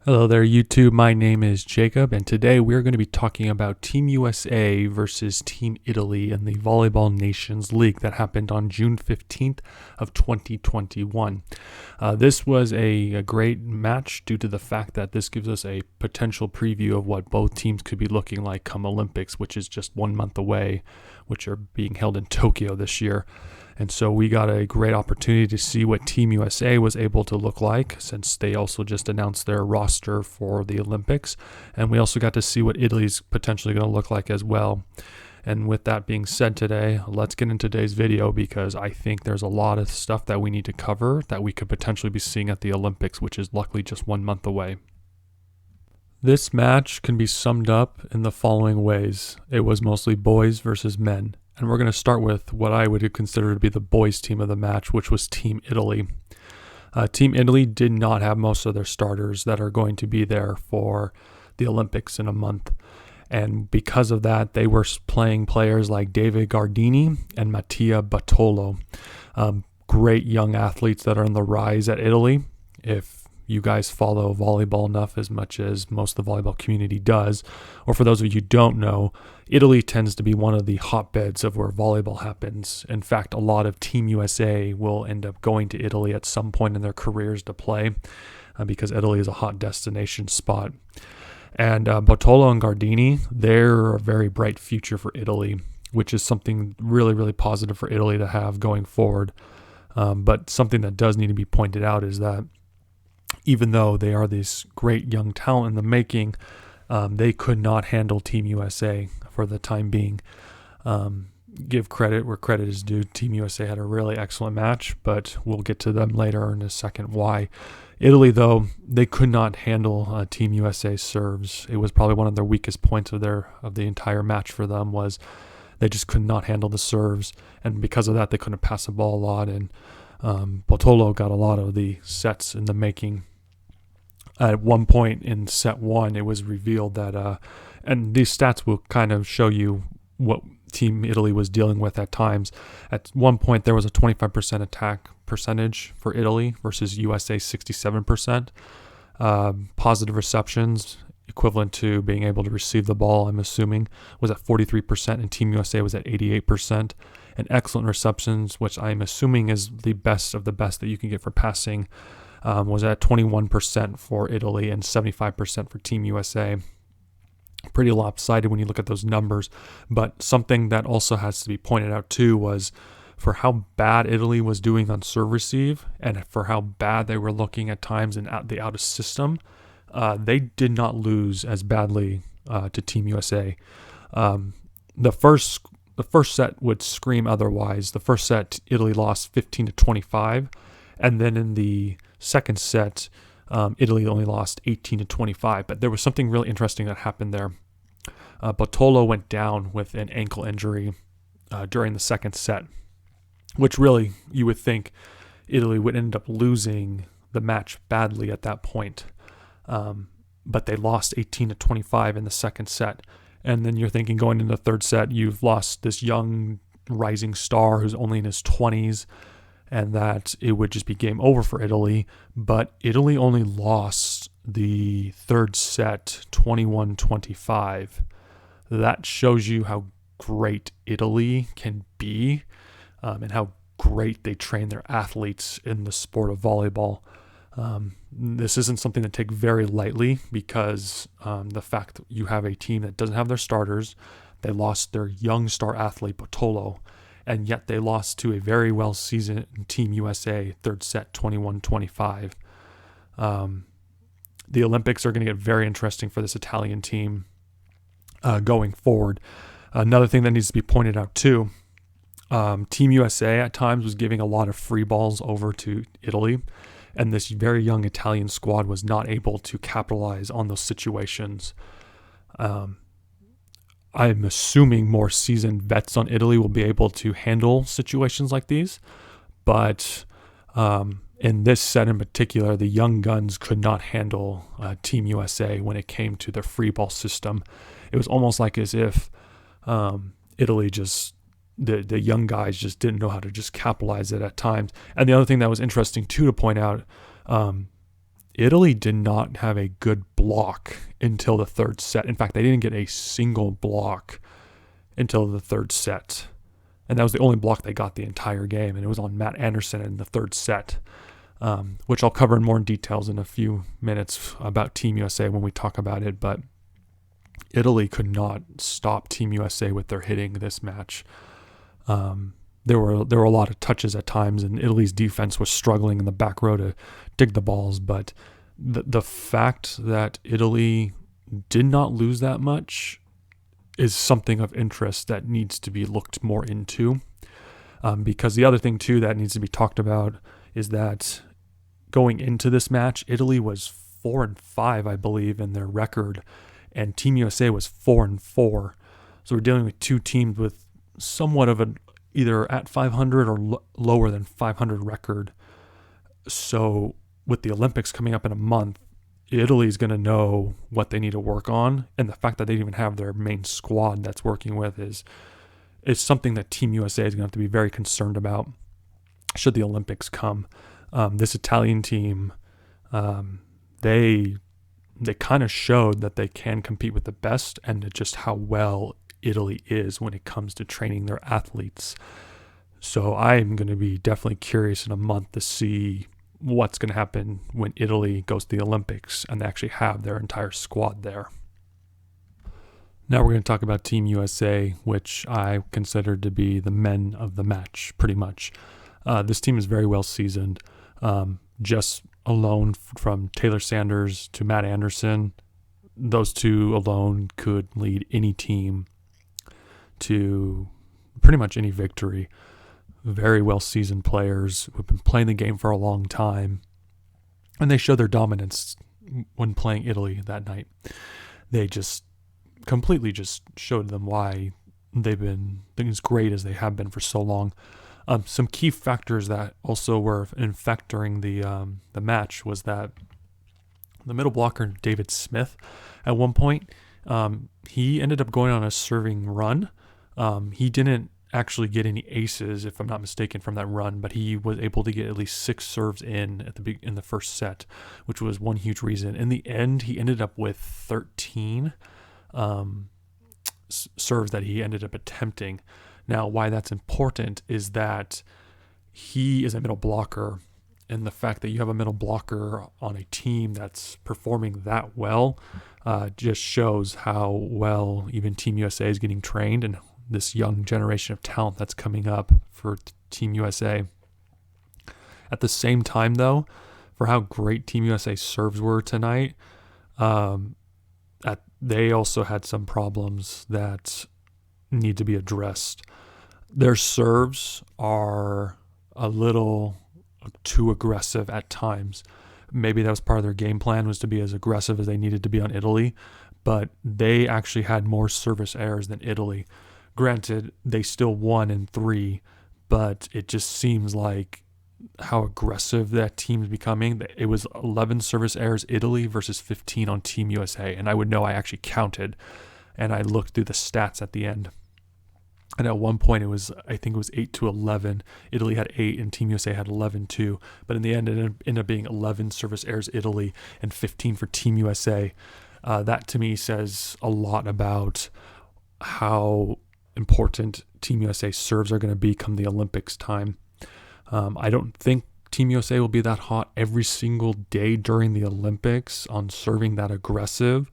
Hello there, YouTube. My name is Jacob, and today we're going to be talking about Team USA versus Team Italy in the Volleyball Nations League that happened on June 15th of 2021. This was a great match due to the fact that this gives us a potential preview of what both teams could be looking like come Olympics, which is just 1 month away, which are being held in Tokyo this year. And so we got a great opportunity to see what Team USA was able to look like, since they also just announced their roster for the Olympics. And we also got to see what Italy's potentially going to look like as well. And with that being said today, let's get into today's video, because I think there's a lot of stuff that we need to cover that we could potentially be seeing at the Olympics, which is luckily just 1 month away. This match can be summed up in the following ways. It was mostly boys versus men. And we're going to start with what I would consider to be the boys' team of the match, which was Team Italy. Team Italy did not have most of their starters that are going to be there for the Olympics in a month. And because of that, they were playing players like David Gardini and Mattia Bottolo. Great young athletes that are on the rise at Italy. If you guys follow volleyball enough, as much as most of the volleyball community does, or for those of you who don't know, Italy tends to be one of the hotbeds of where volleyball happens. In fact, a lot of Team USA will end up going to Italy at some point in their careers to play, because Italy is a hot destination spot. And Bottolo and Gardini, they're a very bright future for Italy, which is something really, really positive for Italy to have going forward. But something that does need to be pointed out is that even though they are this great young talent in the making, they could not handle Team USA for the time being. Give credit where credit is due. Team USA had a really excellent match, but we'll get to them later in a second why. Italy, though, they could not handle Team USA serves. It was probably one of their weakest points of the entire match for them, was they just could not handle the serves, and because of that, they couldn't pass the ball a lot. And Bottolo got a lot of the sets in the making. At one point in set one, it was revealed that, and these stats will kind of show you what Team Italy was dealing with at times. At one point, there was a 25% attack percentage for Italy versus USA 67%. Positive receptions, equivalent to being able to receive the ball, I'm assuming, was at 43%, and Team USA was at 88%. And excellent receptions, which I'm assuming is the best of the best that you can get for passing, was at 21% for Italy and 75% for Team USA. Pretty lopsided when you look at those numbers. But something that also has to be pointed out too was for how bad Italy was doing on serve receive, and for how bad they were looking at times in the out of system, they did not lose as badly to Team USA. The first set would scream otherwise. The first set, Italy lost 15-25, and then in the second set, Italy only lost 18-25. But there was something really interesting that happened there. Bottolo went down with an ankle injury during the second set, which really you would think Italy would end up losing the match badly at that point. But they lost 18-25 in the second set. And then you're thinking, going into the third set, you've lost this young rising star who's only in his 20s, and that it would just be game over for Italy. But Italy only lost the third set 21-25. That shows you how great Italy can be, and how great they train their athletes in the sport of volleyball. This isn't something to take very lightly, because the fact that you have a team that doesn't have their starters, they lost their young star athlete Bottolo, and yet they lost to a very well-seasoned Team USA third set 21-25. The Olympics are going to get very interesting for this Italian team going forward. Another thing that needs to be pointed out too, Team USA at times was giving a lot of free balls over to Italy, and this very young Italian squad was not able to capitalize on those situations. I'm assuming more seasoned vets on Italy will be able to handle situations like these, but in this set in particular, the young guns could not handle Team USA when it came to their free ball system. It was almost like as if Italy just, the young guys just didn't know how to just capitalize it at times. And the other thing that was interesting too to point out, Italy did not have a good block until the third set. In fact, they didn't get a single block until the third set. And that was the only block they got the entire game, and it was on Matt Anderson in the third set, which I'll cover in more details in a few minutes about Team USA when we talk about it. But Italy could not stop Team USA with their hitting this match. There were a lot of touches at times, and Italy's defense was struggling in the back row to dig the balls. But the fact that Italy did not lose that much is something of interest that needs to be looked more into. Because the other thing, too, that needs to be talked about is that going into this match, Italy was 4-5, I believe, in their record, and Team USA was 4-4. So we're dealing with two teams with somewhat of an either at 500 or lower than 500 record. So with the Olympics coming up in a month, Italy's going to know what they need to work on, and the fact that they even have their main squad that's working with is something that Team USA is going to have to be very concerned about should the Olympics come. This Italian team, they kind of showed that they can compete with the best, and just how well Italy is when it comes to training their athletes. So I'm going to be definitely curious in a month to see what's going to happen when Italy goes to the Olympics and they actually have their entire squad there. Now we're going to talk about Team USA, which I consider to be the men of the match, pretty much. This team is very well seasoned. Just alone from Taylor Sanders to Matt Anderson, those two alone could lead any team to pretty much any victory. Very well-seasoned players who've been playing the game for a long time, and they showed their dominance when playing Italy that night. They just completely just showed them why they've been as great as they have been for so long. Some key factors that also were factoring the match was that the middle blocker, David Smith, at one point, he ended up going on a serving run. He didn't actually get any aces, if I'm not mistaken, from that run, but he was able to get at least 6 serves in the first set, which was one huge reason. In the end, he ended up with 13 serves that he ended up attempting. Now, why that's important is that he is a middle blocker, and the fact that you have a middle blocker on a team that's performing that well just shows how well even Team USA is getting trained, and this young generation of talent that's coming up for Team USA. At the same time, though, for how great Team USA serves were tonight, they also had some problems that need to be addressed. Their serves are a little too aggressive at times. Maybe that was part of their game plan, was to be as aggressive as they needed to be on Italy, but they actually had more service errors than Italy. Granted, they still won in 3, but it just seems like how aggressive that team's becoming. It was 11 service errors Italy versus 15 on Team USA, and I would know I actually counted, and I looked through the stats at the end. And at one point, I think it was 8-11. Italy had 8, and Team USA had 11 too. But in the end, it ended up being 11 service errors Italy and 15 for Team USA. That to me says a lot about how important Team USA serves are going to be come the Olympics time. I don't think Team USA will be that hot every single day during the Olympics on serving that aggressive.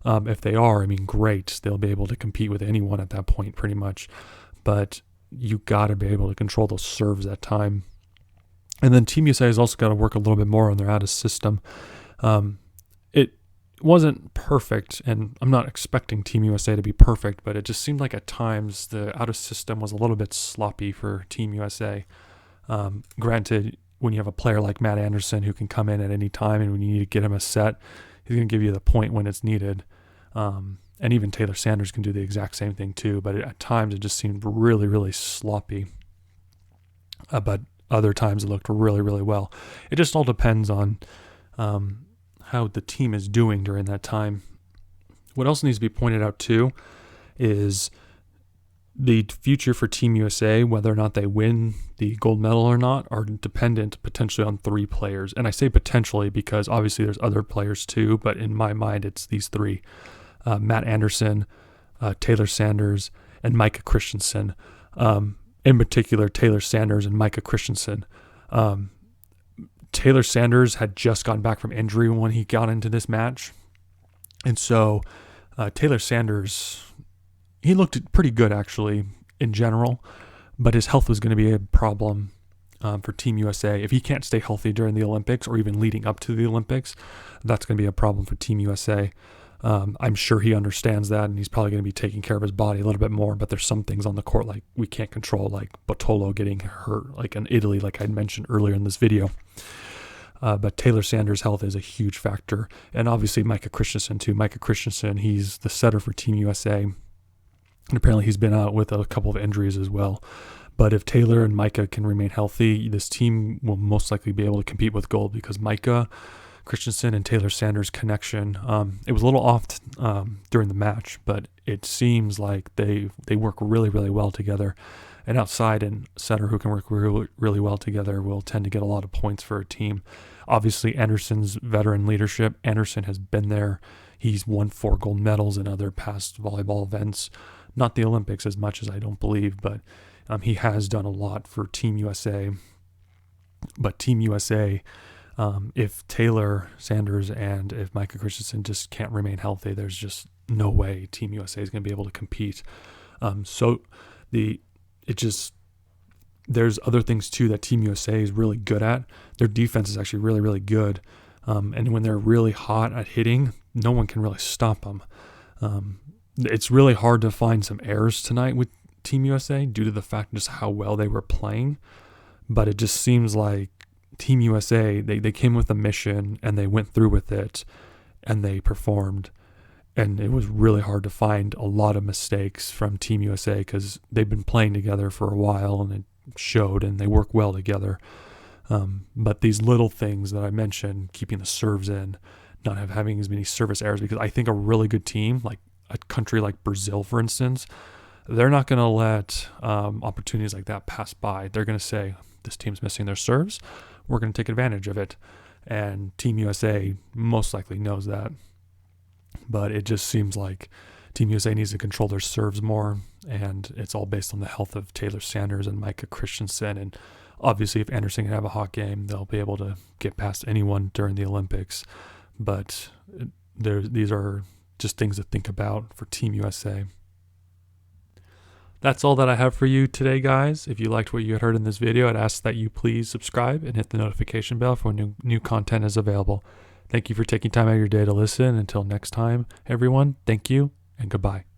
If they are, I mean, great. They'll be able to compete with anyone at that point pretty much. But you got to be able to control those serves at time. And then Team USA has also got to work a little bit more on their out of system. It wasn't perfect, and I'm not expecting Team USA to be perfect, but it just seemed like at times the out of system was a little bit sloppy for Team USA. Granted, when you have a player like Matt Anderson who can come in at any time, and when you need to get him a set, he's going to give you the point when it's needed. And even Taylor Sanders can do the exact same thing too, but at times it just seemed really, really sloppy. But other times it looked really, really well. It just all depends on how the team is doing during that time. What else needs to be pointed out too is the future for Team USA, whether or not they win the gold medal or not, are dependent potentially on 3 players. And I say potentially because obviously there's other players too, but in my mind, it's these 3. Matt Anderson, Taylor Sanders, and Micah Christensen. In particular, Taylor Sanders and Micah Christensen. Taylor Sanders had just gotten back from injury when he got into this match. And so Taylor Sanders, he looked pretty good actually in general, but his health was going to be a problem for Team USA. If he can't stay healthy during the Olympics or even leading up to the Olympics, that's going to be a problem for Team USA. I'm sure he understands that, and he's probably going to be taking care of his body a little bit more, but there's some things on the court like we can't control, like Bottolo getting hurt, like in Italy, like I mentioned earlier in this video. But Taylor Sanders' health is a huge factor, and obviously Micah Christensen too. Micah Christensen, he's the setter for Team USA, and apparently he's been out with a couple of injuries as well. But if Taylor and Micah can remain healthy, this team will most likely be able to compete with gold because Micah Christensen and Taylor Sanders' connection, it was a little off during the match, but it seems like they work really, really well together. An outside and setter who can work really, really well together will tend to get a lot of points for a team. Obviously, Anderson's veteran leadership. Anderson has been there. He's won 4 gold medals in other past volleyball events. Not the Olympics as much as I don't believe, but he has done a lot for Team USA. But Team USA, if Taylor Sanders and if Micah Christensen just can't remain healthy, there's just no way Team USA is going to be able to compete. There's other things too that Team USA is really good at. Their defense is actually really, really good. And when they're really hot at hitting, no one can really stop them. It's really hard to find some errors tonight with Team USA due to the fact just how well they were playing. But it just seems like Team USA, they came with a mission and they went through with it and they performed. And it was really hard to find a lot of mistakes from Team USA because they've been playing together for a while and it showed, and they work well together. But these little things that I mentioned, keeping the serves in, not having as many service errors, because I think a really good team, like a country like Brazil, for instance, they're not going to let opportunities like that pass by. They're going to say, this team's missing their serves. We're going to take advantage of it. And Team USA most likely knows that. But it just seems like Team USA needs to control their serves more, and it's all based on the health of Taylor Sanders and Micah Christensen. And obviously, if Anderson can have a hot game, they'll be able to get past anyone during the Olympics. But these are just things to think about for Team USA. That's all that I have for you today, guys. If you liked what you had heard in this video, I'd ask that you please subscribe and hit the notification bell for when new content is available. Thank you for taking time out of your day to listen. Until next time, everyone, thank you and goodbye.